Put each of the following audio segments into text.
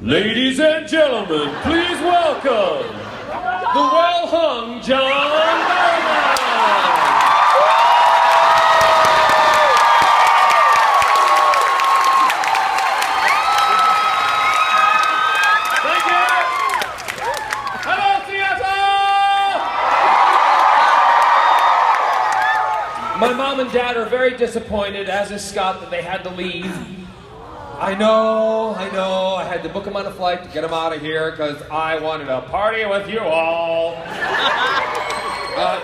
Ladies and gentlemen, please welcome the well-hung John Barrowman. Thank you. Hello, Seattle. My mom and dad are very disappointed, as is Scott, that they had to leave. I know. I had to book him on a flight to get him out of here because I wanted to party with you all.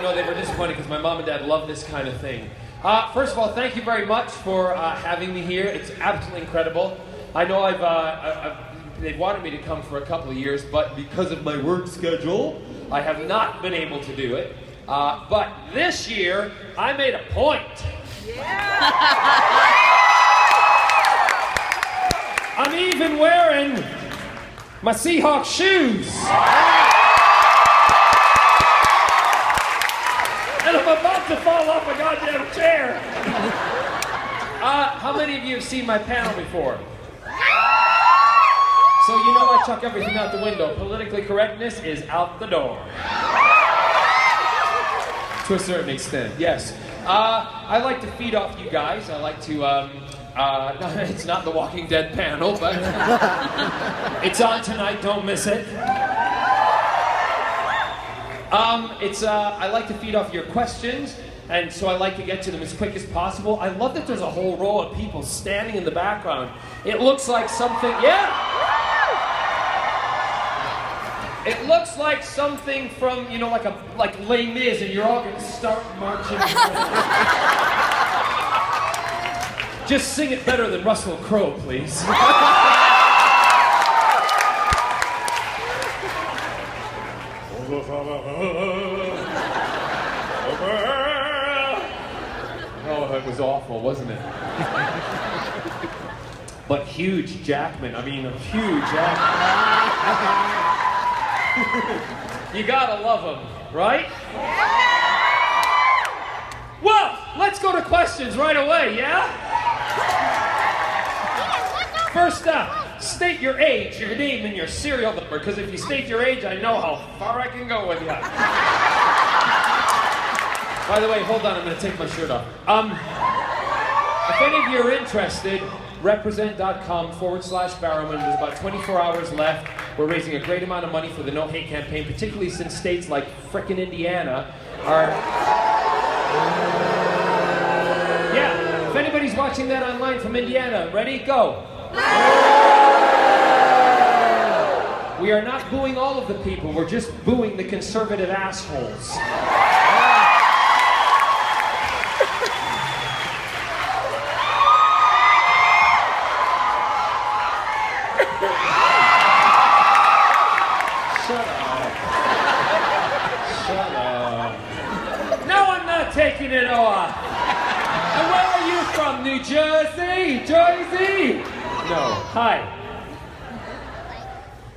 No, they were disappointed because my mom and dad love this kind of thing. First of all, thank you very much for having me here. It's absolutely incredible. I know they've wanted me to come for a couple of years, but because of my work schedule, I have not been able to do it. But this year, I made a point. Yeah! I'm even wearing my Seahawks shoes. And I'm about to fall off a goddamn chair. How many of you have seen my panel before? So you know I chuck everything out the window. Politically correctness is out the door. To a certain extent, yes. I like to feed off you guys. I like to, it's not the Walking Dead panel, but it's on tonight, don't miss it. I like to feed off your questions, and so I like to get to them as quick as possible. I love that there's a whole row of people standing in the background. It looks like something, It looks like something from, like Les Mis, and you're all going to start marching. Just sing it better than Russell Crowe, please. Oh, it was awful, wasn't it? But Hugh Jackman, Hugh Jackman. You gotta love him, right? Well, let's go to questions right away, yeah? First up, state your age, your name, and your serial number, because if you state your age, I know how far I can go with you. By the way, hold on, I'm going to take my shirt off. If any of you are interested, represent.com/Barrowman. There's about 24 hours left. We're raising a great amount of money for the No Hate campaign, particularly since states like frickin' Indiana are... Yeah, if anybody's watching that online from Indiana, ready? Go. We are not booing all of the people, we're just booing the conservative assholes. Shut up. No, I'm not taking it off. And where are you from? New Jersey? Jersey? No. Hi.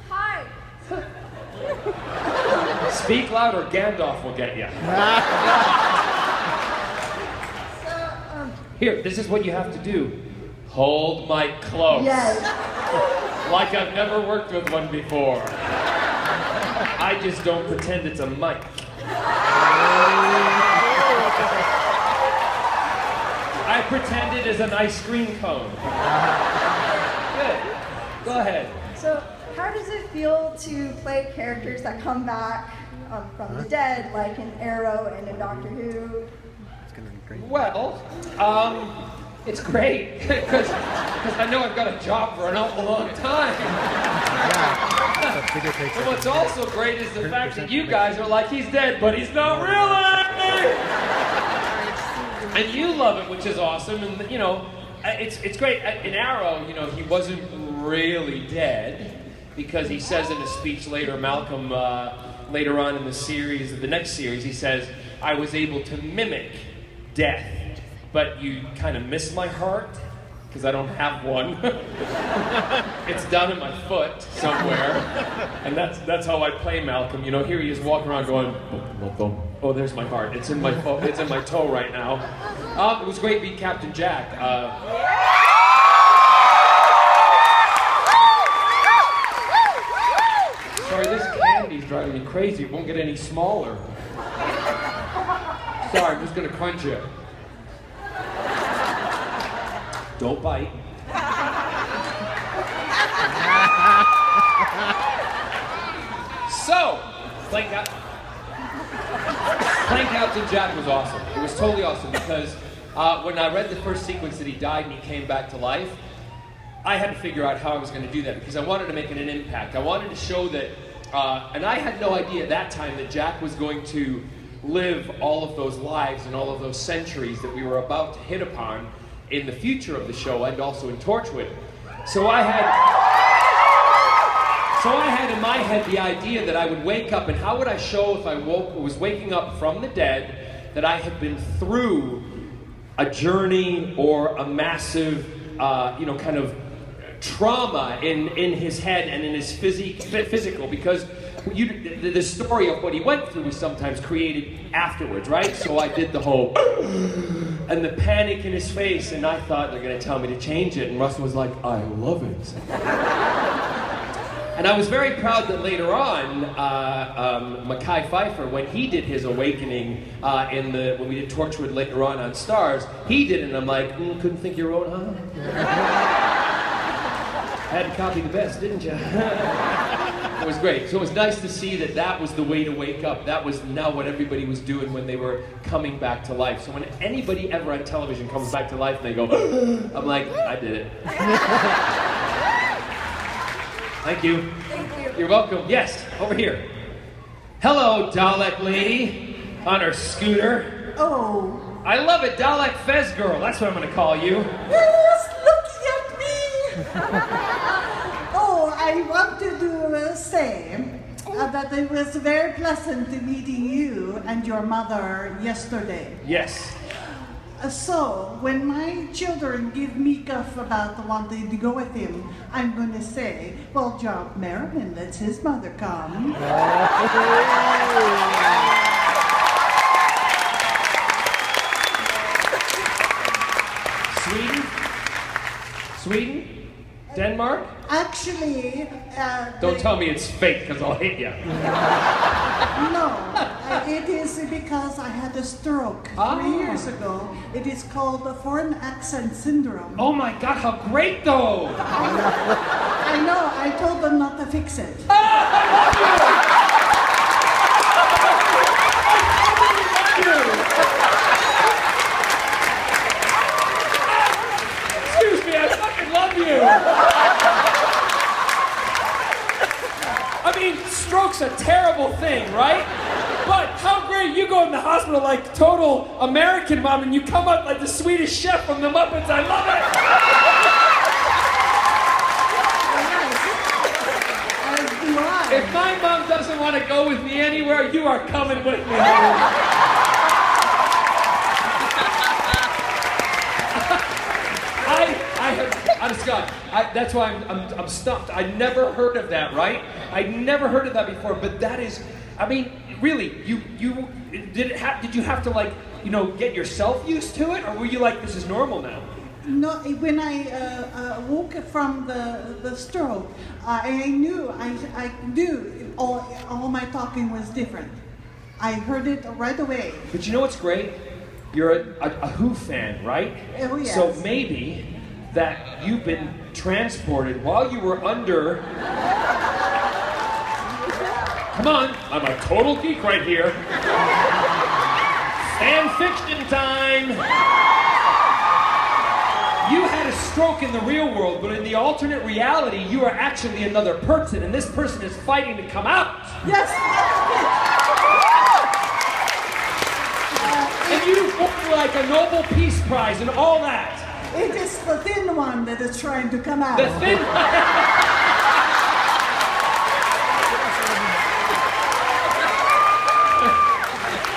Hi. Speak loud or Gandalf will get you. Here, this is what you have to do. Hold mic close. Yes. Like I've never worked with one before. I just don't pretend it's a mic. I pretend it is an ice cream cone. Good. Go ahead. So, how does it feel to play characters that come back from the dead, like in Arrow and in Doctor Who? Well, it's great, because I know I've got a job for an awful long time. And what's also great is the fact that you guys are like, he's dead, but he's not really! And you love it, which is awesome, and it's great. In Arrow, he wasn't really dead, because he says in a speech later, Malcolm, later on in the next series, he says, I was able to mimic death, but you kind of miss my heart, because I don't have one. It's down in my foot somewhere, and that's how I play Malcolm. Here he is walking around going, oh, there's my heart. It's in my toe right now. It was great being Captain Jack. me crazy. It won't get any smaller. Sorry, I'm just gonna crunch it. Don't bite. So, playing Captain Jack was awesome. It was totally awesome because when I read the first sequence that he died and he came back to life, I had to figure out how I was going to do that because I wanted to make an impact. I wanted to show that, and I had no idea at that time that Jack was going to live all of those lives and all of those centuries that we were about to hit upon in the future of the show and also in Torchwood. So I had in my head the idea that I would wake up, and how would I show if I was waking up from the dead that I had been through a journey or a massive, kind of trauma in his head and in his physical, because the story of what he went through was sometimes created afterwards, right? So I did the whole and the panic in his face, and I thought they're going to tell me to change it, and Russell was like, I love it. And I was very proud that later on, Mekhi Phifer, when he did his awakening when we did Torchwood later on Stars, he did it, and I'm like, couldn't think your own, huh? Had to copy the best, didn't you? It was great. So it was nice to see that that was the way to wake up. That was now what everybody was doing when they were coming back to life. So when anybody ever on television comes back to life and they go, I'm like, I did it. Thank you. Thank you. You're welcome. Yes, over here. Hello, Dalek lady on her scooter. Oh. I love it, Dalek Fez girl. That's what I'm going to call you. Yes, looking at me. Oh, I want to say that it was very pleasant meeting you and your mother yesterday. Yes. So, when my children give me guff about wanting to go with him, I'm going to say, well, John Barrowman lets his mother come. Sweden? Denmark? Actually, Don't tell me it's fake, because I'll hit you. no, it is because I had a stroke 3 years ago. It is called the foreign accent syndrome. Oh my God, how great though! I know, I told them not to fix it. Excuse me, I fucking love you! I mean, stroke's a terrible thing, right? But how great, you go in the hospital like total American mom and you come up like the Swedish chef from the Muppets. I love it! As do I. If my mom doesn't want to go with me anywhere, you are coming with me. Honest to God, that's why I'm stumped. I never heard of that, right? I'd never heard of that before, but that is, I mean, really, did you have to like, get yourself used to it, or were you like, this is normal now? No, when I woke from the stroke, I knew all my talking was different. I heard it right away. But you know what's great? You're a Who fan, right? Oh, yes. So maybe that you've been transported while you were under... Come on, I'm a total geek right here. Fan fiction time! You had a stroke in the real world, but in the alternate reality, you are actually another person, and this person is fighting to come out. Yes! And you won like a Nobel Peace Prize and all that. It is the thin one that is trying to come out. The thin one.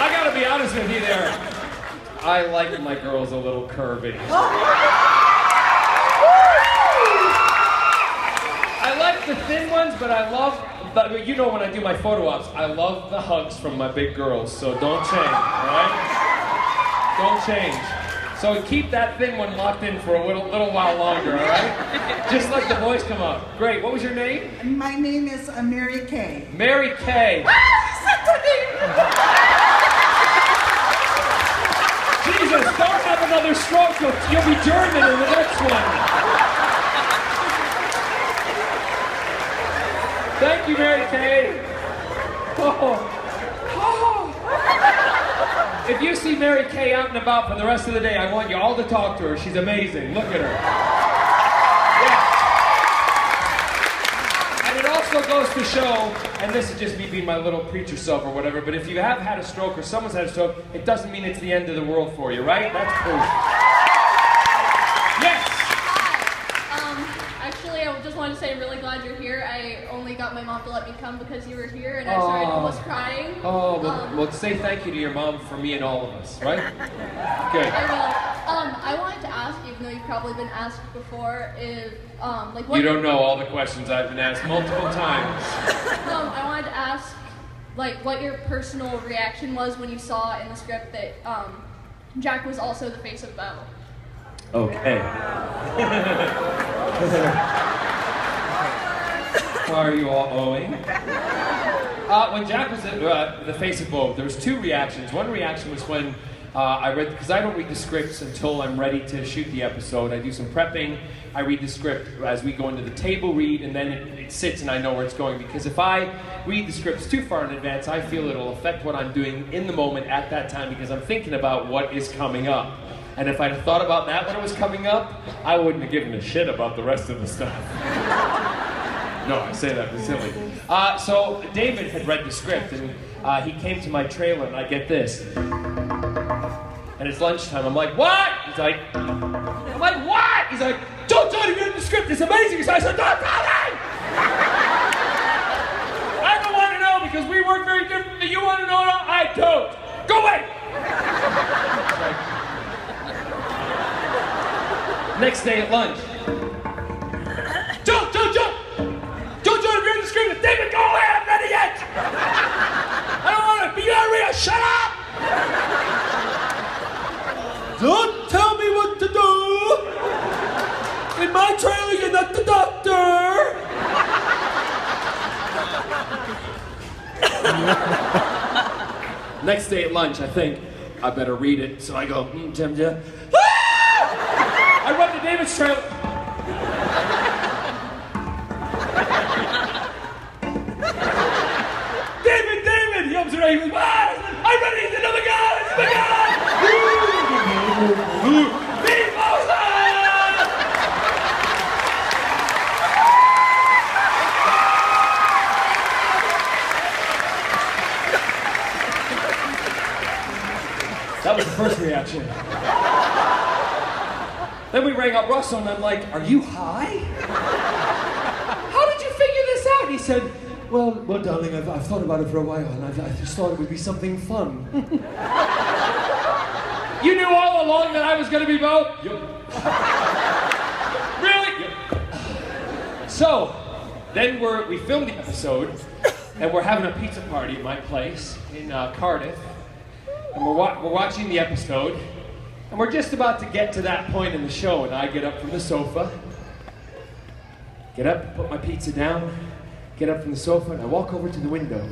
I gotta be honest with you there. I like my girls a little curvy. I like the thin ones, but but when I do my photo ops, I love the hugs from my big girls, so don't change, alright? Don't change. So keep that thin one locked in for a little while longer, all right? Just let the voice come up. Great. What was your name? My name is Mary Kay. Mary Kay. Jesus, don't have another stroke. You'll be German in the next one. Thank you, Mary Kay. Oh. If you see Mary Kay out and about for the rest of the day, I want you all to talk to her. She's amazing. Look at her. Yeah. And it also goes to show, and this is just me being my little preacher self or whatever, but if you have had a stroke or someone's had a stroke, it doesn't mean it's the end of the world for you, right? That's proof. Yes. Actually, I just wanted to say I'm really glad you're here. I only got my mom to let me come because you were here, and I started almost crying. Oh, well, say thank you to your mom for me and all of us, right? Good. I will. I wanted to ask, even though you've probably been asked before, if like what You don't know all the questions I've been asked multiple times. I wanted to ask, like, what your personal reaction was when you saw in the script that Jack was also the face of Bo. Okay. Why are you all owing? When Jack was the face of Bo, there was two reactions. One reaction was when I read, because I don't read the scripts until I'm ready to shoot the episode. I do some prepping. I read the script as we go into the table read, and then it sits and I know where it's going. Because if I read the scripts too far in advance, I feel it'll affect what I'm doing in the moment at that time because I'm thinking about what is coming up. And if I'd have thought about that when it was coming up, I wouldn't have given a shit about the rest of the stuff. No, I say that silly. So David had read the script, and he came to my trailer, and I get this. And it's lunchtime. I'm like, what? He's like, I'm like, what? He's like, don't tell him you read the script. It's amazing. So I said, don't tell him! I don't want to know because we work very differently. You want to know? I don't. Go away! Next day at lunch. Don't tell him you read the script. David, go away. I'm ready yet. I don't want to be area. Shut up! Don't tell me what to do! In my trailer, you're not the doctor! Next day at lunch, I think, I better read it. So I go, Jim. I run to David's trailer. David! He comes around, he goes, I'm ready, he's another guy! He's another guy! That was the first reaction. Then we rang up Russell and I'm like, are you high? How did you figure this out? He said, well, darling, I've thought about it for a while and I just thought it would be something fun. You knew all along that I was going to be Bo? Yep. Really? Yep. So, then we filmed the episode, and we're having a pizza party at my place in Cardiff, and we're watching the episode, and we're just about to get to that point in the show, and I get up from the sofa, get up, put my pizza down, get up from the sofa, and I walk over to the window,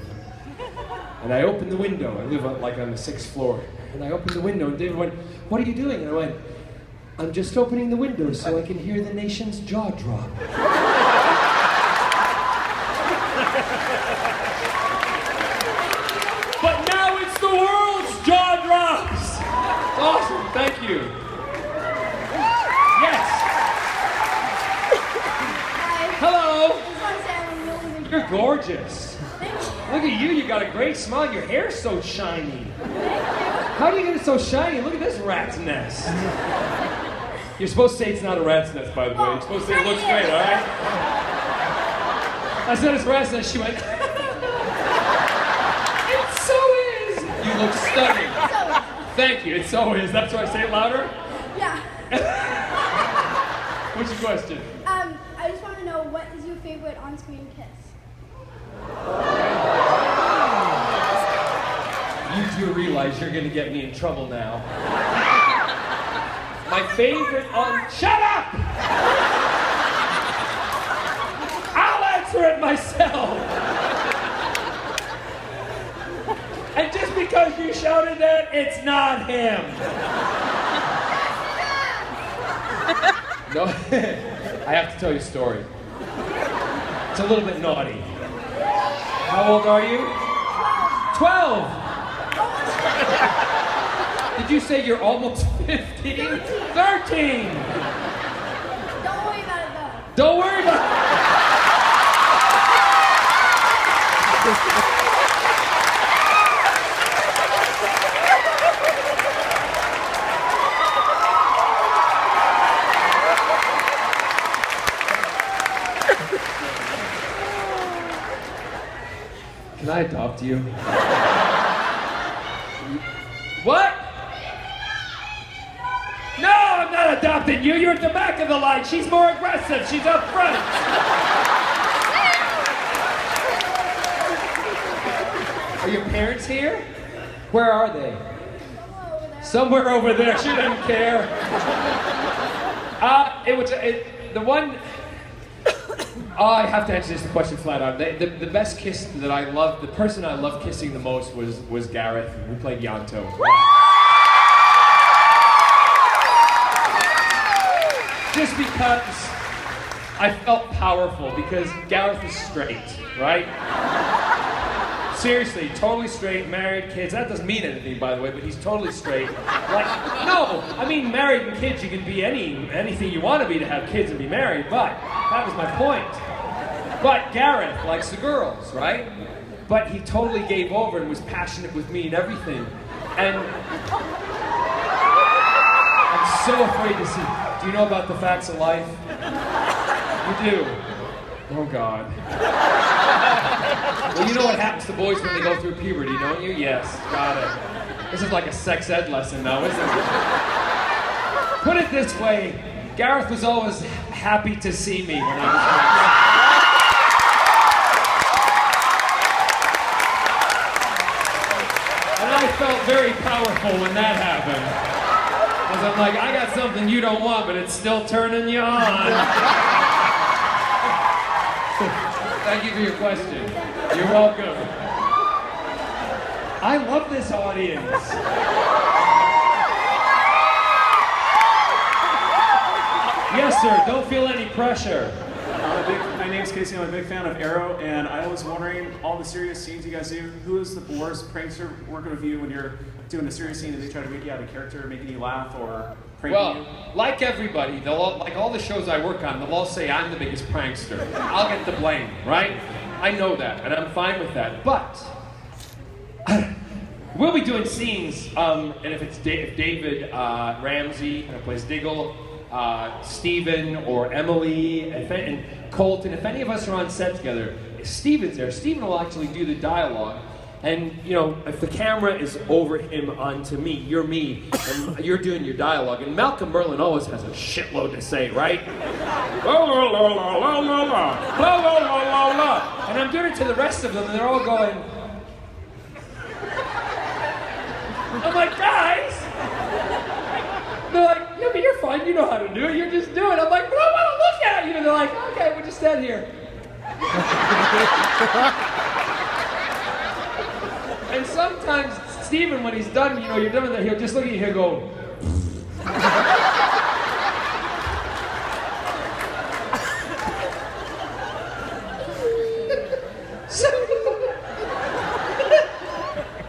and I open the window. I live on the 6th floor. And I opened the window, and David went, what are you doing? And I went, I'm just opening the window so I can hear the nation's jaw drop. But now it's the world's jaw drops! Awesome, thank you. Yes. Hi. Hello. I just want to say I'm really big You're fan. gorgeous. Thank you. Look at you got a great smile. Your hair's so shiny. Thank you. How do you get it so shiny? Look at this rat's nest. You're supposed to say it's not a rat's nest, by the way. You're supposed to say it looks great, all right? I said it's a rat's nest. She went, it so is. You look stunning. So, Thank you. It so is. That's why I say it louder. yeah. What's your question? I just want to know, what is your favorite on-screen kiss? You do realize you're going to get me in trouble now. My favorite on... Shut up! I'll answer it myself! And just because you shouted that, it's not him. No, I have to tell you a story. It's a little bit naughty. How old are you? 12! Did you say you're almost 15? 13! Don't worry about it though. Don't worry about it! Can I adopt you? What? No, I'm not adopting you. You're at the back of the line. She's more aggressive. She's up front. Are your parents here? Where are they? Somewhere over there. She doesn't care. The one. Oh, I have to answer this question flat out. The best kiss that I loved, the person I loved kissing the most was Gareth, who played Yanto. Just because I felt powerful, because Gareth is straight, right? Seriously, totally straight, married, kids. That doesn't mean anything, by the way, but he's totally straight. Like, no, I mean married and kids, you can be anything you want to be to have kids and be married, but that was my point. But Gareth likes the girls, right? But he totally gave over and was passionate with me and everything. And I'm so afraid to see. Do you know about the facts of life? You do. Oh, God. Well, you know what happens to boys when they go through puberty, don't you? Yes, got it. This is like a sex ed lesson now, isn't it? Put it this way, Gareth was always happy to see me when I was young. And I felt very powerful when that happened. Because I'm like, I got something you don't want, but it's still turning you on. Thank you for your question. You're welcome. I love this audience. Yes, sir. Don't feel any pressure. My name's Casey. I'm a big fan of Arrow, and I was wondering, all the serious scenes you guys do, who is the worst prankster working with you when you're doing a serious scene? Do they try to make you out of character, making you laugh, or pranking you? Well, like everybody, like all the shows I work on, they'll all say I'm the biggest prankster. I'll get the blame, right? I know that, and I'm fine with that. But we'll be doing scenes, and if David Ramsey plays Diggle, Steven or Emily, and Colton, if any of us are on set together, if Steven's there, Steven will actually do the dialogue. And, you know, if the camera is over him onto me, and you're doing your dialogue. And Malcolm Merlin always has a shitload to say, right? La, la, la, la, la, la, la, la, la, la, la. And I'm doing it to the rest of them, and they're all going... I'm like, guys! They're like, yeah, but you're fine, you know how to do it, you're just doing it. I'm like, but I want to look at you! And they're like, okay, we'll just stand here. And sometimes, Steven, when he's done, you know, you're done with that, he'll just look at you, he'll go...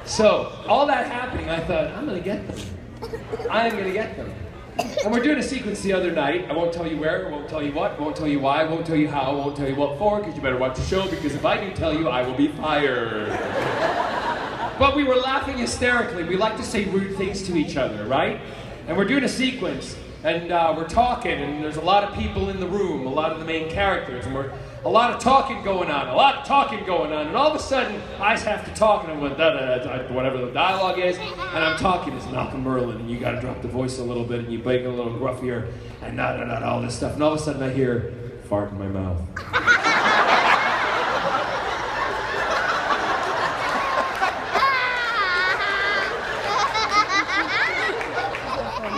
So, all that happening, I thought, I'm gonna get them. I am gonna get them. And we're doing a sequence the other night. I won't tell you where, I won't tell you what, I won't tell you why, I won't tell you how, I won't tell you what for, because you better watch the show, because if I do tell you, I will be fired. But we were laughing hysterically. We like to say rude things to each other, right? And we're doing a sequence, and we're talking, and there's a lot of people in the room, a lot of the main characters, and a lot of talking going on, and all of a sudden, I have to talk, and I'm going, whatever the dialogue is, and I'm talking, it's Malcolm Merlin, and you gotta drop the voice a little bit, and you make it a little gruffier, and all this stuff, and all of a sudden I hear, fart in my mouth.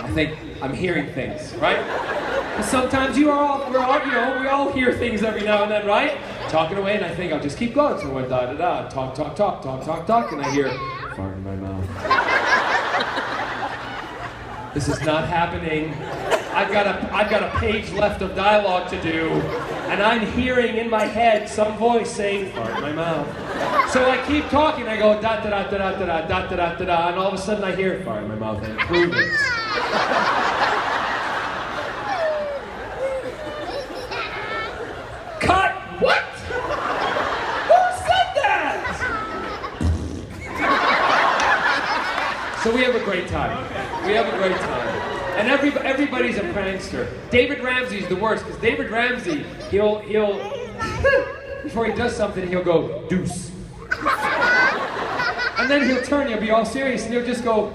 I think I'm hearing things, right? And sometimes we all hear things every now and then, right? Talking away, and I think I'll just keep going. So I went da-da-da, talk, and I hear, fart in my mouth. This is not happening. I've got a page left of dialogue to do, and I'm hearing in my head some voice saying, fart in my mouth. So I keep talking, I go da-da-da-da-da-da-da-da-da-da-da, and all of a sudden I hear, fart in my mouth, and prove it. Cut! What? Who said that? So we have a great time. We have a great time. And everybody's a prankster. David Ramsey's the worst, because David Ramsey, he'll before he does something, he'll go, deuce. And then he'll turn, he'll be all serious, and he'll just go.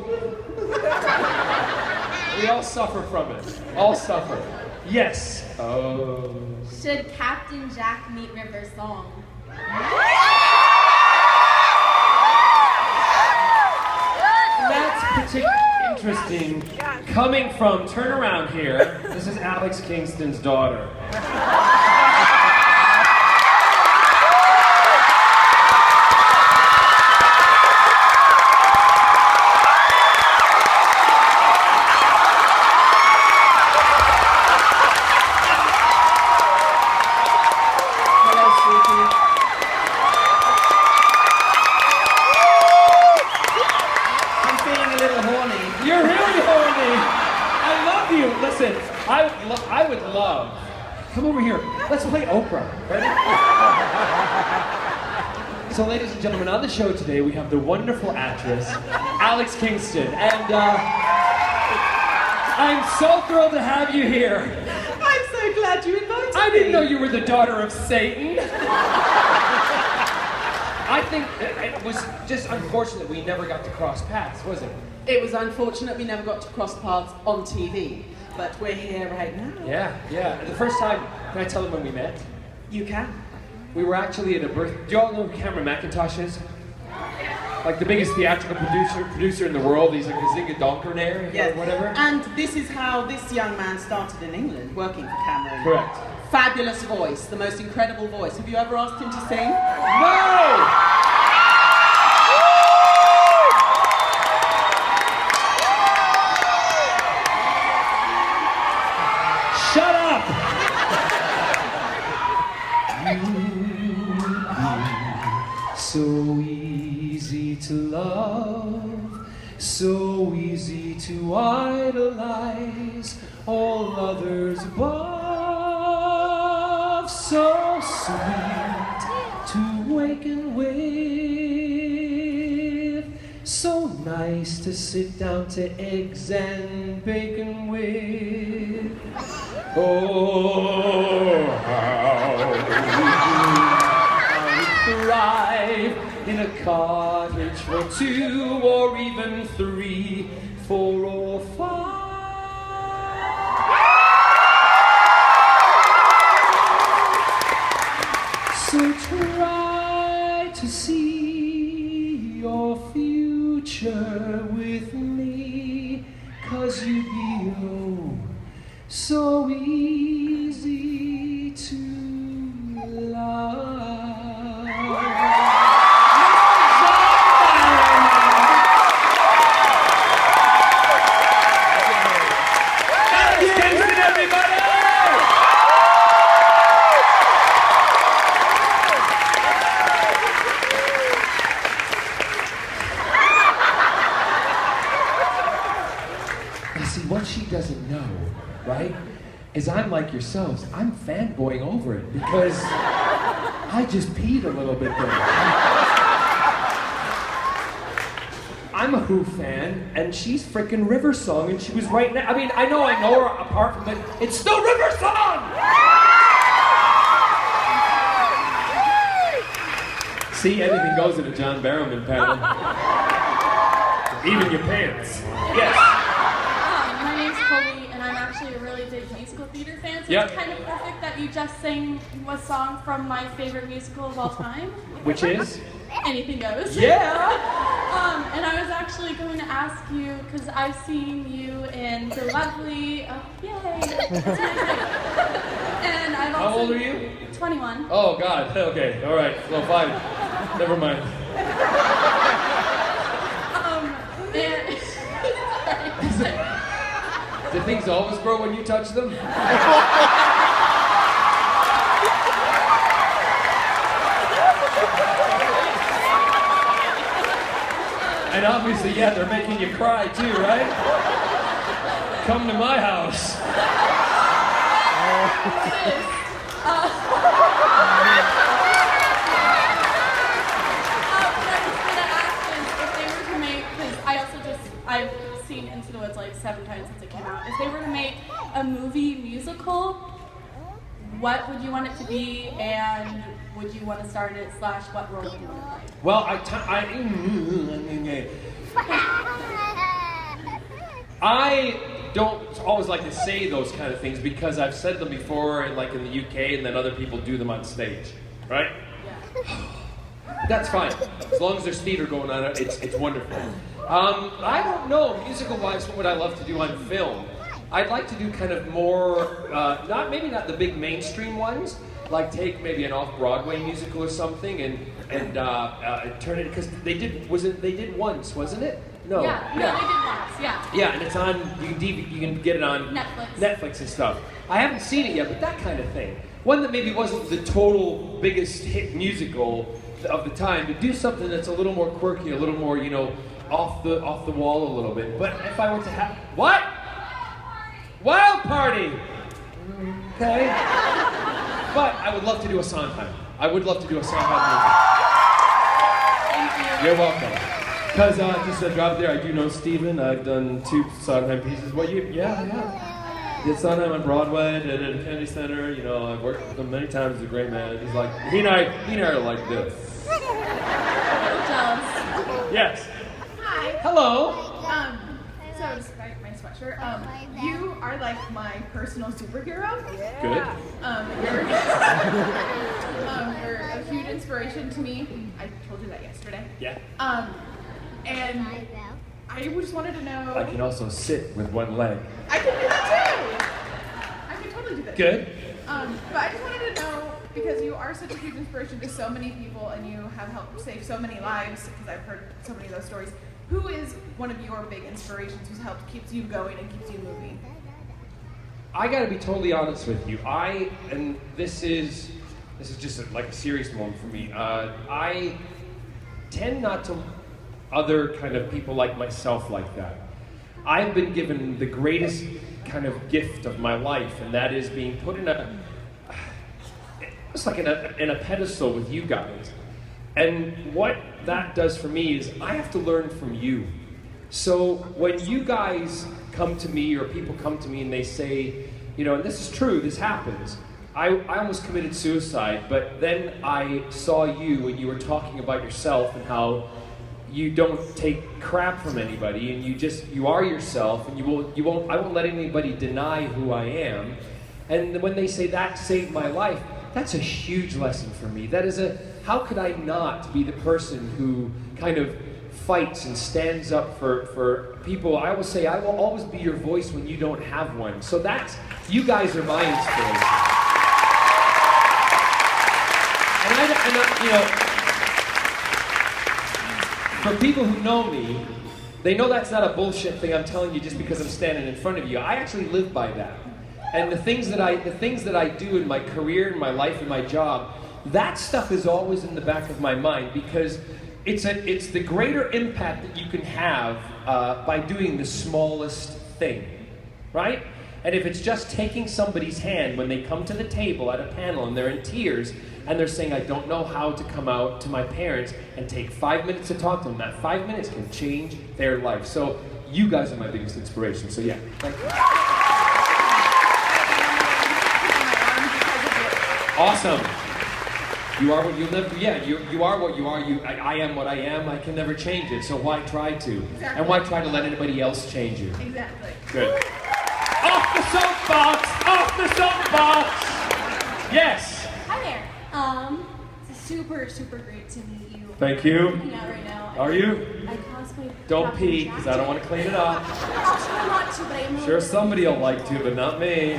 We all suffer from it. All suffer. Yes. Oh. Should Captain Jack meet River's song? That's particularly interesting. Coming from, turn around here. This is Alex Kingston's daughter. Listen, I would love. Come over here. Let's play Oprah. Ready? So, ladies and gentlemen, on the show today we have the wonderful actress Alex Kingston, and I'm so thrilled to have you here. I'm so glad you invited me. I didn't know you were the daughter of Satan. I think it was just unfortunate we never got to cross paths, was it? It was unfortunate we never got to cross paths on TV, but we're here right now. Yeah. The first time, can I tell them when we met? You can. We were actually at a birth. Do you all know who Cameron McIntosh is? Like the biggest theatrical producer in the world. He's like a zingadonkernaire or whatever. And this is how this young man started in England, working for Cameron. Correct. Fabulous voice, the most incredible voice. Have you ever asked him to sing? No! Shut up! So easy to love, so easy to idolize, all others above, so sweet to waken with, so nice to sit down to eggs and bacon with. Oh, how I thrive in a cottage for 2 or even 3, 4 or 5. So try to see your future with me, 'cause you feel so easy to love. What she doesn't know, right, is I'm like yourselves. I'm fanboying over it because I just peed a little bit there. I'm a Who fan, and she's freaking River Song, and she was right now. I mean, I know her apart from it. It's still River Song! See, anything goes in a John Barrowman panel. Even your pants. Yes. My name's Chloe, and I'm actually a really big musical theater fan, so Yep. it's kind of perfect that you just sang a song from my favorite musical of all time. Which is? Anything Goes. Yeah! And I was actually going to ask you, because I've seen you in the lovely, yay, that's my thing. And I've also... How old are you? 21. Oh, God. Okay. All right. Well, fine. Never mind. And... Do things always grow when you touch them? And obviously, yeah, they're making you cry too, right? Come to my house. I've seen Into the Woods like 7 times since it came out. If they were to make a movie musical, what would you want it to be, and would you want to star in it, / what role would you want to play? Well, I don't always like to say those kind of things because I've said them before, like in the UK, and then other people do them on stage, right? Yeah. That's fine. As long as there's theater going on, it's wonderful. I don't know, musical-wise, what would I love to do on film? I'd like to do kind of more, maybe not the big mainstream ones, like take maybe an off-Broadway musical or something and turn it, because they did once, wasn't it? No. Yeah, no, they did once, yeah. Yeah, and it's on, you can get it on Netflix and stuff. I haven't seen it yet, but that kind of thing. One that maybe wasn't the total biggest hit musical of the time, but do something that's a little more quirky, a little more, off the wall a little bit. But if I were to have what? Wild Party. Okay. But I would love to do a Sondheim. I would love to do a Sondheim movie. Thank you. You're welcome. Because just a drop there, I do know Steven. I've done 2 Sondheim pieces. Well, yeah. Did Sondheim on Broadway, did it at Kennedy Center. I've worked with him many times. He's a great man. He's like, he and I are like this. Yes. Hi. Hello. So despite my sweatshirt, you are like my personal superhero. Good. You're a huge inspiration to me. I told you that yesterday. Yeah. And I just wanted to know. I can also sit with one leg. I can do that too. I can totally do that. Good. But I just wanted to know, because you are such a huge inspiration to so many people and you have helped save so many lives, because I've heard so many of those stories. Who is one of your big inspirations who's helped keeps you going and keeps you moving? I gotta be totally honest with you. And this is just like a serious moment for me. I tend not to other kind of people like myself like that. I've been given the greatest kind of gift of my life, and that is being put in a pedestal with you guys. And what that does for me is I have to learn from you. So when you guys come to me, or people come to me and they say, and this is true, this happens. I almost committed suicide, but then I saw you and you were talking about yourself and how you don't take crap from anybody, and you are yourself, and I won't let anybody deny who I am. And when they say that saved my life, that's a huge lesson for me. That is how could I not be the person who kind of fights and stands up for people? I will say I will always be your voice when you don't have one. So you guys are my inspiration. For people who know me, they know that's not a bullshit thing I'm telling you just because I'm standing in front of you. I actually live by that. And the things that I do in my career, in my life, in my job, that stuff is always in the back of my mind, because it's the greater impact that you can have by doing the smallest thing, right? And if it's just taking somebody's hand when they come to the table at a panel and they're in tears and they're saying, I don't know how to come out to my parents, and take 5 minutes to talk to them, that 5 minutes can change their life. So you guys are my biggest inspiration. So yeah, thank you. Awesome. You are what you'll never. Yeah, you are what you are. I am what I am. I can never change it. So why try to? Exactly. And why try to let anybody else change you? Exactly. Good. Off the soapbox. Off the soapbox. Yes. Hi there. super, super great to meet you. Thank you. I'm hanging out right now. Are you? I cosplay. Don't Captain pee, Jack because I don't want to clean it up. I'll try not to, but I'm Sure, somebody will like to, but not me.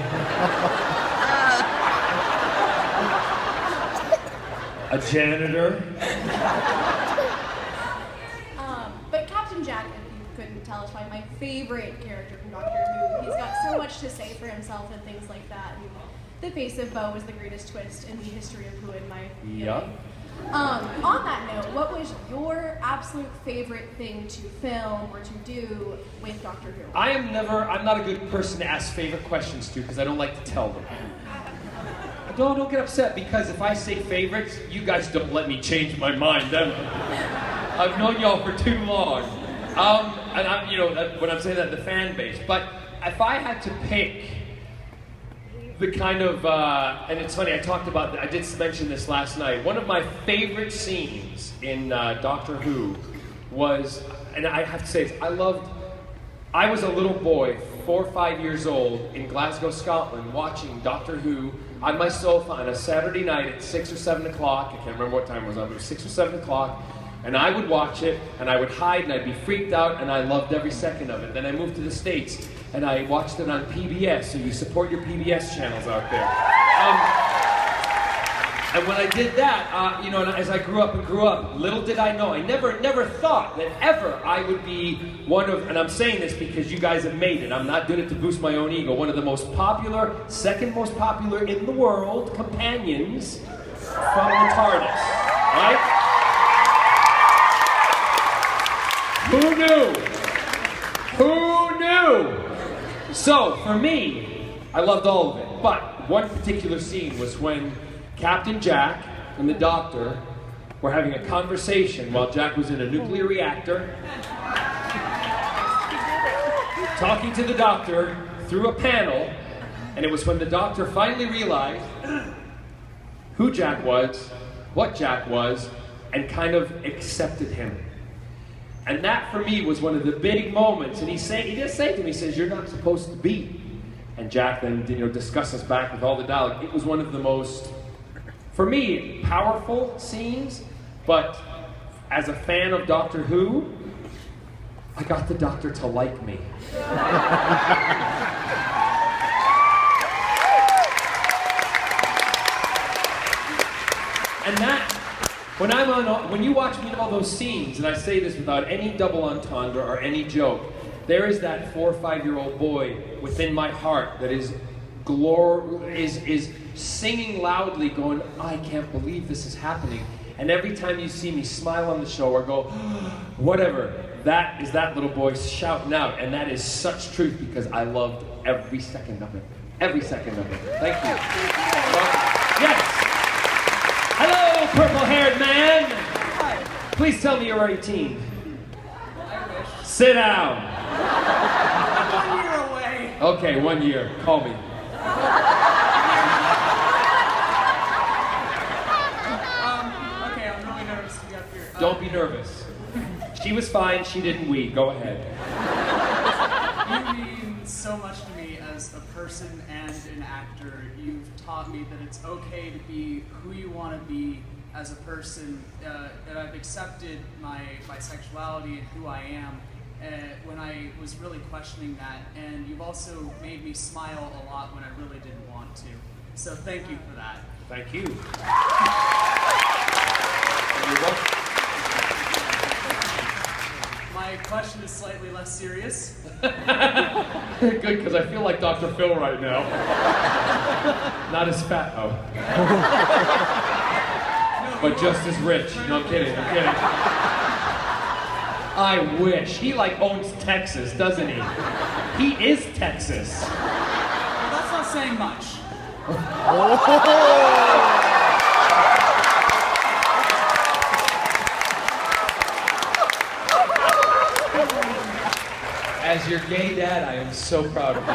A janitor. But Captain Jack, if you couldn't tell, is probably my favorite character from Doctor Who. He's got so much to say for himself and things like that. And the face of Bo is the greatest twist in the history of Who, in my opinion. Yep. On that note, what was your absolute favorite thing to film or to do with Doctor Who? I'm not a good person to ask favorite questions to because I don't like to tell them. Don't get upset because if I say favorites, you guys don't let me change my mind ever. I've known y'all for too long. And I'm, when I'm saying that, the fan base. But if I had to pick the kind of, and it's funny, I did mention this last night. One of my favorite scenes in Doctor Who was, and I have to say this, I was a little boy, 4 or 5 years old, in Glasgow, Scotland, watching Doctor Who on my sofa on a Saturday night at 6 or 7 o'clock. I can't remember what time it was on, but it was 6 or 7 o'clock. And I would watch it, and I would hide, and I'd be freaked out, and I loved every second of it. Then I moved to the States, and I watched it on PBS, so you support your PBS channels out there. And when I did that, and as I grew up, little did I know, I never thought that ever I would be one of, and I'm saying this because you guys have made it, I'm not doing it to boost my own ego, one of the most popular, second most popular in the world companions from the TARDIS, right? Who knew? Who knew? So, for me, I loved all of it. But one particular scene was when Captain Jack and the Doctor were having a conversation while Jack was in a nuclear reactor, talking to the Doctor through a panel, and it was when the Doctor finally realized who Jack was, what Jack was, and kind of accepted him. And that, for me, was one of the big moments. And he did say to me, he says, "You're not supposed to be." And Jack then, discusses back with all the dialogue. It was one of the most, for me, powerful scenes. But as a fan of Doctor Who, I got the Doctor to like me. And that, when you watch me in all those scenes, and I say this without any double entendre or any joke, there is that 4 or 5-year-old boy within my heart that is singing loudly, going, "I can't believe this is happening." And every time you see me smile on the show or go, whatever, that is that little boy shouting out, and that is such truth because I loved every second of it. Every second of it. Thank you. Yes. Hello, purple-haired man. Hi. Please tell me you're 18. I wish. Sit down. 1 year away. Okay, 1 year. Call me. Okay, I'm really nervous to be up here. Don't be nervous. She was fine. She didn't we. Go ahead. You mean so much to me as a person and an actor. You've taught me that it's okay to be who you want to be as a person, that I've accepted my sexuality and who I am when I was really questioning that. And you've also made me smile a lot when I really didn't want to. So thank you for that. Thank you. My question is slightly less serious. Good, because I feel like Dr. Phil right now. Not as fat, though. But just as rich. No, I'm kidding. I wish. He owns Texas, doesn't he? He is Texas. Well, that's not saying much. As your gay dad, I am so proud of you.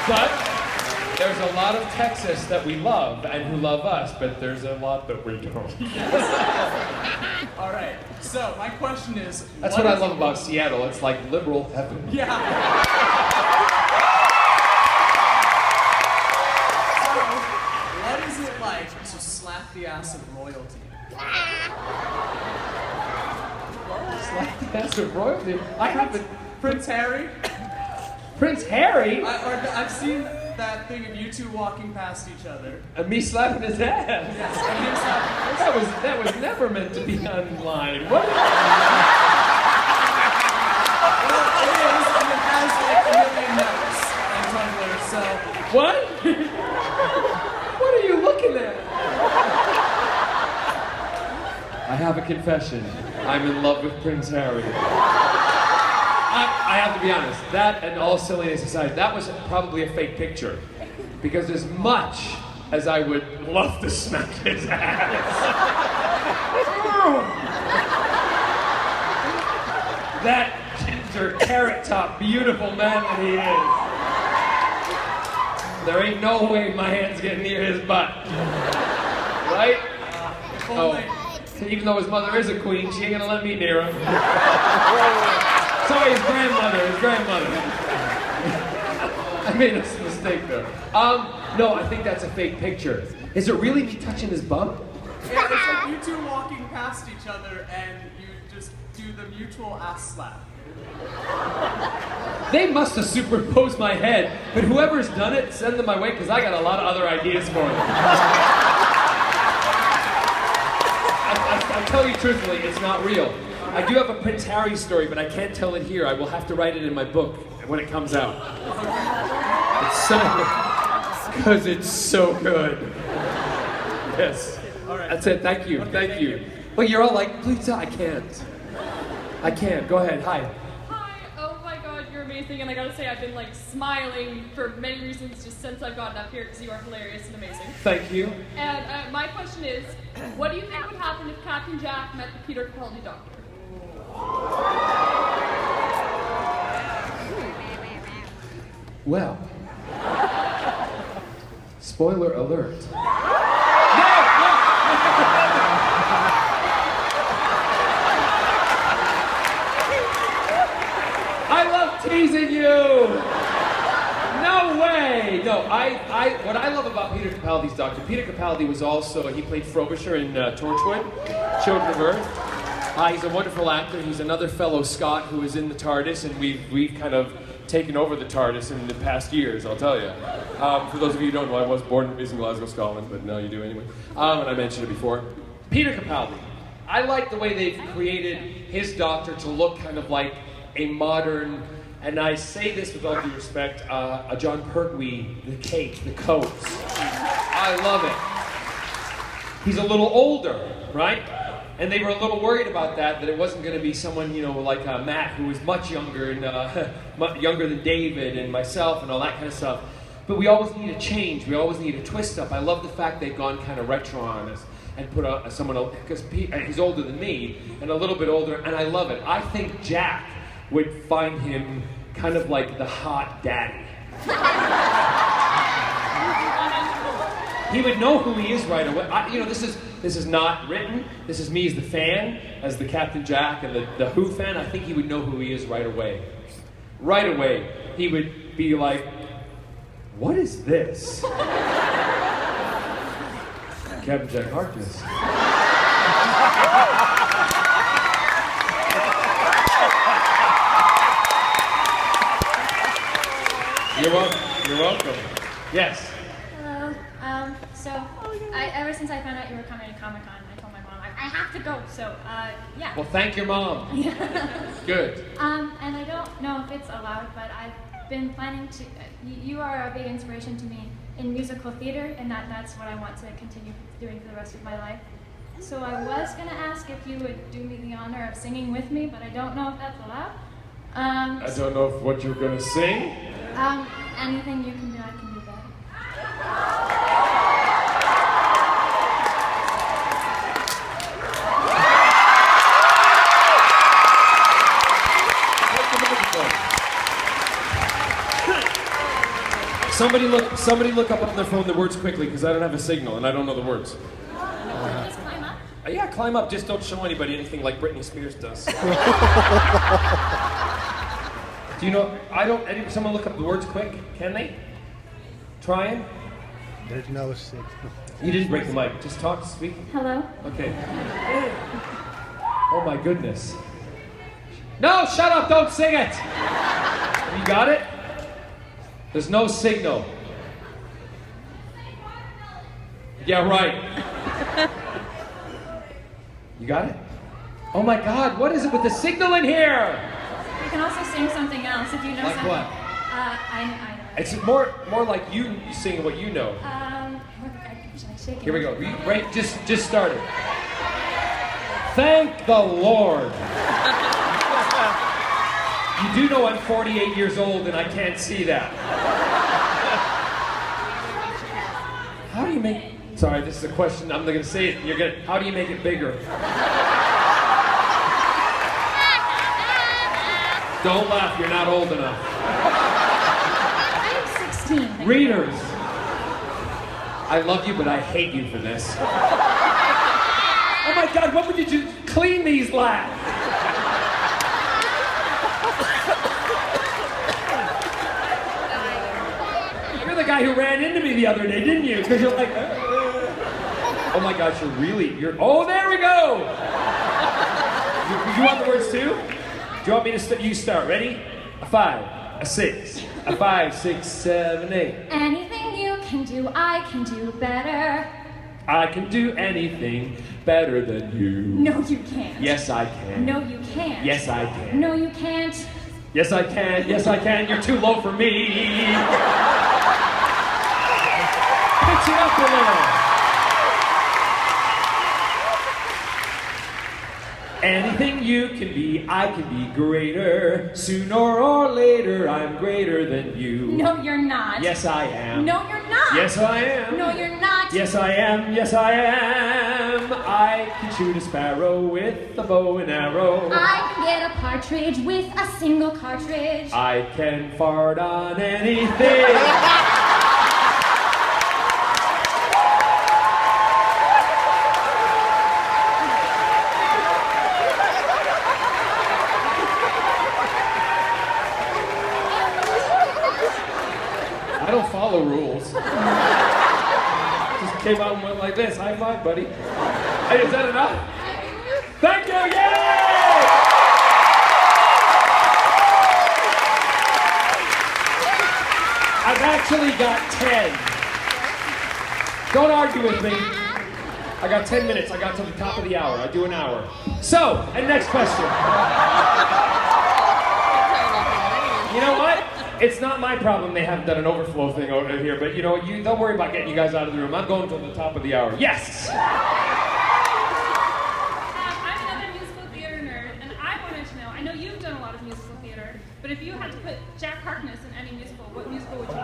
But there's a lot of Texas that we love and who love us, but there's a lot that we don't. All right. So my question is. That's what I love about Seattle. It's like liberal heaven. Yeah. it like to slap the ass of royalty? Slap the ass of royalty? I haven't. Prince Harry? Prince Harry? I've seen that thing of you two walking past each other. And me slapping his ass? Yes, and him slapping his That was never meant to be online. What? Well, it is, and it has like 1 million notes on Tumblr, so... What? What are you looking at? I have a confession. I'm in love with Prince Harry. I have to be honest, that and all silliness aside, that was probably a fake picture. Because as much as I would love to smack his ass, that ginger, carrot top, beautiful man that he is, there ain't no way my hand's getting near his butt. Right? Oh, even though his mother is a queen, she ain't gonna let me near him. Sorry, his grandmother. I made a mistake there. No, I think that's a fake picture. Is it really me touching his bum? Yeah, it's like you two walking past each other and you just do the mutual ass slap. They must have superimposed my head, but whoever's done it, send them my way, because I got a lot of other ideas for them. I tell you truthfully, it's not real. I do have a Prince Harry story, but I can't tell it here. I will have to write it in my book when it comes out. It's so because it's so good. Yes. All right. That's it. Thank you. Okay, thank you. Well, you're all like, please, I can't. I can't. Go ahead. Hi. Hi. Oh my God, you're amazing, and I gotta say, I've been like smiling for many reasons just since I've gotten up here because you are hilarious and amazing. Thank you. And my question is, what do you think would happen if Captain Jack met the Peter Capaldi Doctor? Well, spoiler alert. I love teasing you. No way. No, what I love about Peter Capaldi's Doctor, Peter Capaldi was also, he played Frobisher in Torchwood, Children of Earth. He's a wonderful actor. He's another fellow Scot who is in the TARDIS, and we've kind of taken over the TARDIS in the past years, I'll tell you. For those of you who don't know, I was born and raised in Glasgow, Scotland, but now you do anyway. And I mentioned it before. Peter Capaldi. I like the way they've created his Doctor to look kind of like a modern, and I say this with all due respect, a John Pertwee, the cape, the coats. I love it. He's a little older, right? And they were a little worried about that it wasn't going to be someone, you know, like Matt, who was much younger and younger than David and myself and all that kind of stuff. But we always need a change. We always need a twist up. I love the fact they've gone kind of retro on us and put someone else, because he's older than me and a little bit older, and I love it. I think Jack would find him kind of like the hot daddy. He would know who he is right away. This is not written. This is me as the fan, as the Captain Jack and the Who fan. I think he would know who he is right away. Right away, he would be like, "What is this?" Captain Jack Harkness. You're welcome. You're welcome. Yes. Hello. Ever since I found out you were coming to Comic-Con, I told my mom, I have to go, so, yeah. Well, thank your mom. Good. And I don't know if it's allowed, but I've been planning to, you are a big inspiration to me in musical theater, and that's what I want to continue doing for the rest of my life. So I was going to ask if you would do me the honor of singing with me, but I don't know if that's allowed. I don't know if what you're going to sing. Anything you can do, I can do better. Somebody look up on their phone the words quickly, because I don't have a signal and I don't know the words. Just climb up. Yeah, climb up. Just don't show anybody anything like Britney Spears does. Do you know? Someone look up the words quick. Can they? Trying? There's no signal. You didn't break the mic. Just talk, speak. Hello? Okay. Oh my goodness. No, shut up, don't sing it! You got it? There's no signal. Yeah, right. You got it? Oh my God, what is it with the signal in here? You can also sing something else if you know Like something. what? I know. It's more like you singing what you know. Should I shake it? Here we go. Right, just start it. Thank the Lord. You do know I'm 48 years old and I can't see that. How do you make... Sorry, this is a question. I'm not going to say it. How do you make it bigger? Don't laugh. You're not old enough. I'm 16. Readers. I love you, but I hate you for this. Oh my God, what would you do? Clean these laps. You're the guy who ran into me the other day, didn't you? Because you're like, oh my gosh, oh, there we go. You want the words too? Do you want me to you start? Ready? A 5, a 6, a 5, 6, 7, 8. Anything you can do, I can do better. I can do anything better than you. No, you can't. Yes, I can. No, you can't. Yes, I can. No, you can't. Yes, I can. Yes, I can. You're too low for me. Pitch it up a little. Anything you can be, I can be greater. Sooner or later, I'm greater than you. No, you're not. Yes, I am. No, you're not. Yes, I am. No, you're not. Yes, I am. Yes, I am. I can shoot a sparrow with a bow and arrow. I can get a partridge with a single cartridge. I can fart on anything. I don't follow rules. Just came out and went like this. High five, buddy. Hey, is that enough? Thank you, yay! I've actually got 10. Don't argue with me. I got 10 minutes. I got to the top of the hour. I do an hour. So, and next question. You know what? It's not my problem they haven't done an overflow thing over here, but you know, don't worry about getting you guys out of the room. I'm going to the top of the hour. Yes! I'm another musical theater nerd, and I wanted to know, I know you've done a lot of musical theater, but if you had to put Jack Harkness in any musical, what musical would you put?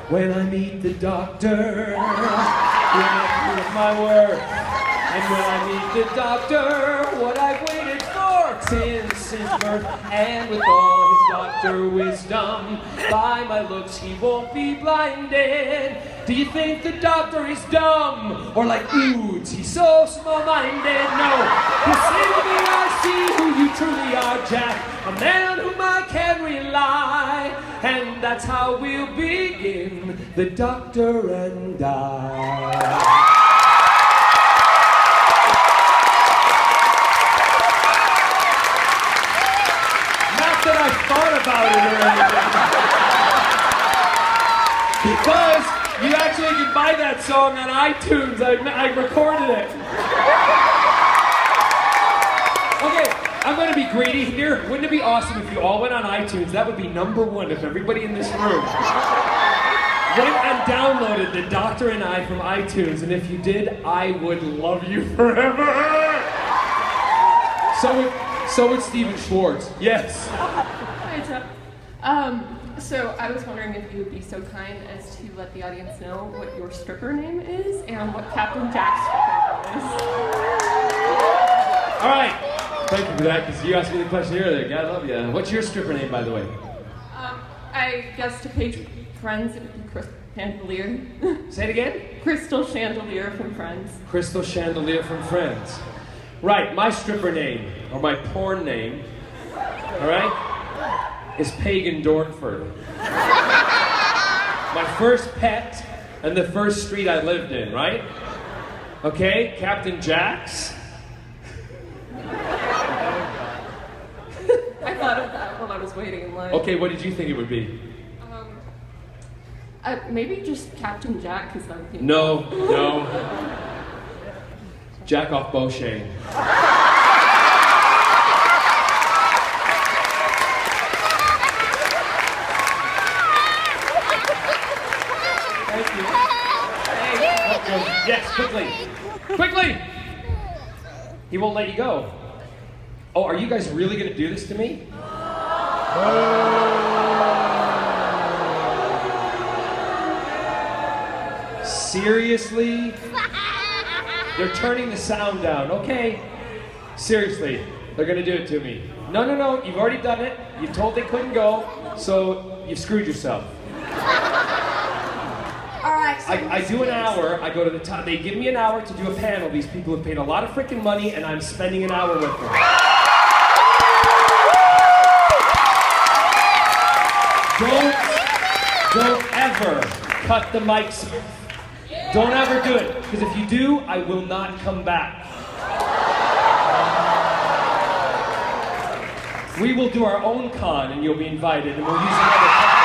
When I meet the doctor, when I prove my worth, and when I meet the doctor, what I've waited for since birth, and with all his doctor wisdom, by my looks he won't be blinded. Do you think the doctor is dumb, or like Oods, he's so small-minded? No, he'll say to me, I see who you truly are, Jack, a man on whom I can rely, and that's how we'll begin, the doctor and I. That I thought about it or anything. Because you actually can buy that song on iTunes. I recorded it. Okay, I'm going to be greedy here. Wouldn't it be awesome if you all went on iTunes? That would be #1 if everybody in this room went and downloaded The Doctor and I from iTunes. And if you did, I would love you forever. So would Steven Schwartz. Yes. Hi, Jeff. So I was wondering if you would be so kind as to let the audience know what your stripper name is and what Captain Jack's stripper name is. All right. Thank you for that, because you asked me the question earlier. God love you. What's your stripper name, by the way? I guess to page friends, it would be Crystal Chandelier. Say it again? Crystal Chandelier from Friends. Crystal Chandelier from Friends. Right, my stripper name, or my porn name, all right, is Pagan Dornford. my first pet, and the first street I lived in, right? Okay, Captain Jack's. I thought of that while I was waiting in line. Okay, what did you think it would be? Maybe just Captain Jack, because that would be... No. Jack off Beauchene. Thank you. Yes, quickly! He won't let you go. Oh, are you guys really gonna do this to me? Seriously? They're turning the sound down. Okay. Seriously, they're gonna do it to me. No, you've already done it. You told they couldn't go, so you screwed yourself. All right. So I do an hour, I go to the top. They give me an hour to do a panel. These people have paid a lot of freaking money, and I'm spending an hour with them. Don't ever cut the mics. Don't ever do it, because if you do, I will not come back. We will do our own con, and you'll be invited, and we'll use another company.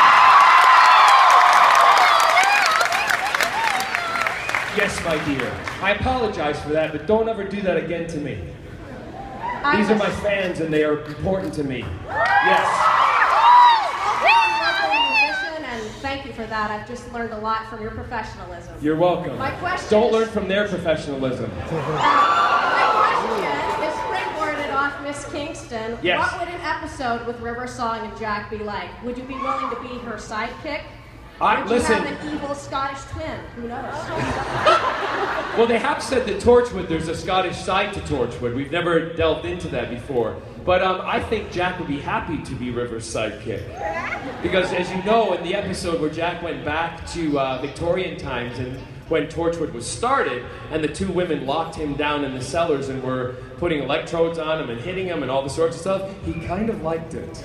Yes, my dear. I apologize for that, but don't ever do that again to me. These are my fans, and they are important to me. Yes. And thank you for that. I've just learned a lot from your professionalism. You're welcome. My question Don't is, learn from their professionalism. my question is springboarded off Miss Kingston. Yes. What would an episode with River Song and Jack be like? Would you be willing to be her sidekick? Would you Listen. have an evil Scottish twin? Who knows? Well, they have said that Torchwood, there's a Scottish side to Torchwood. We've never delved into that before. But I think Jack would be happy to be River's sidekick. Because as you know, in the episode where Jack went back to Victorian times and when Torchwood was started, and the two women locked him down in the cellars and were putting electrodes on him and hitting him and all the sorts of stuff, he kind of liked it.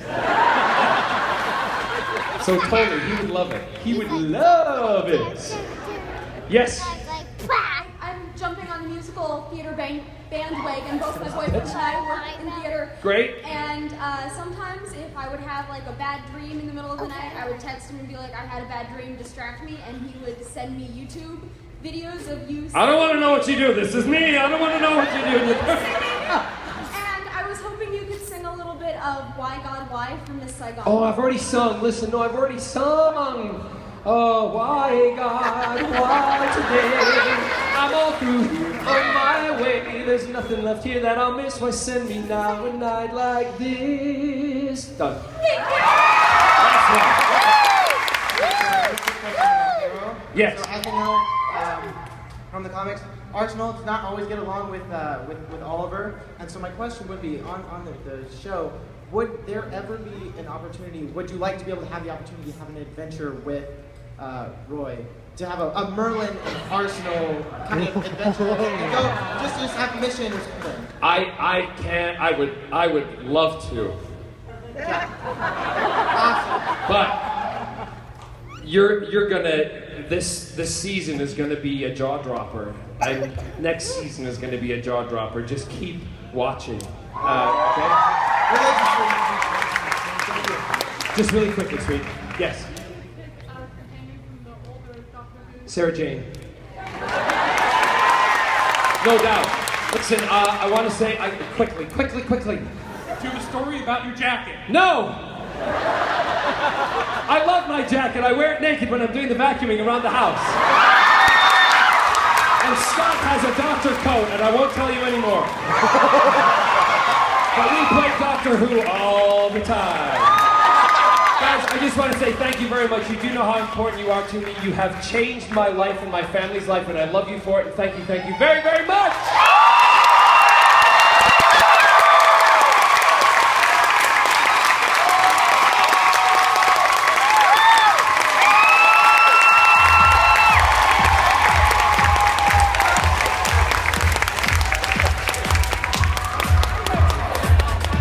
So totally, he would love it. He would love it. Yes? I'm jumping on the musical theater bandwagon. Both my boyfriend and I work in theater. Great. And sometimes if I would have like a bad dream in the middle of the night, I would text him and be like, I had a bad dream, distract me, and he would send me YouTube videos of you. I don't want to know what you do. This is me. I don't want to know what you do. And I was hoping you could sing a little bit of Why God Why from Miss Saigon. Oh, I've already sung. Listen, no, I've already sung. Oh, why God, why today? I'm all through here, on my way. There's nothing left here that I'll miss. Why send me now a night like this? Done. Last one. Yes. So as we know from the comics, Arsenal does not always get along with Oliver, and so my question would be on the show. Would there ever be an opportunity? Would you like to be able to have the opportunity to have an adventure with Roy? To have a Merlin and Arsenal kind of adventure? Just have a mission or something. I can't. I would love to. But you're gonna. This season is gonna be a jaw dropper. Next season is gonna be a jaw dropper. Just keep watching. Okay. Just really quickly, sweet. Yes. Sarah Jane. No doubt. Listen, I want to say, quickly. To the story about your jacket. No! I love my jacket. I wear it naked when I'm doing the vacuuming around the house. And Scott has a doctor coat, and I won't tell you anymore. But we play Doctor Who all the time. Guys, I just want to say thank you very much. You do know how important you are to me. You have changed my life and my family's life, and I love you for it. And thank you very, very much.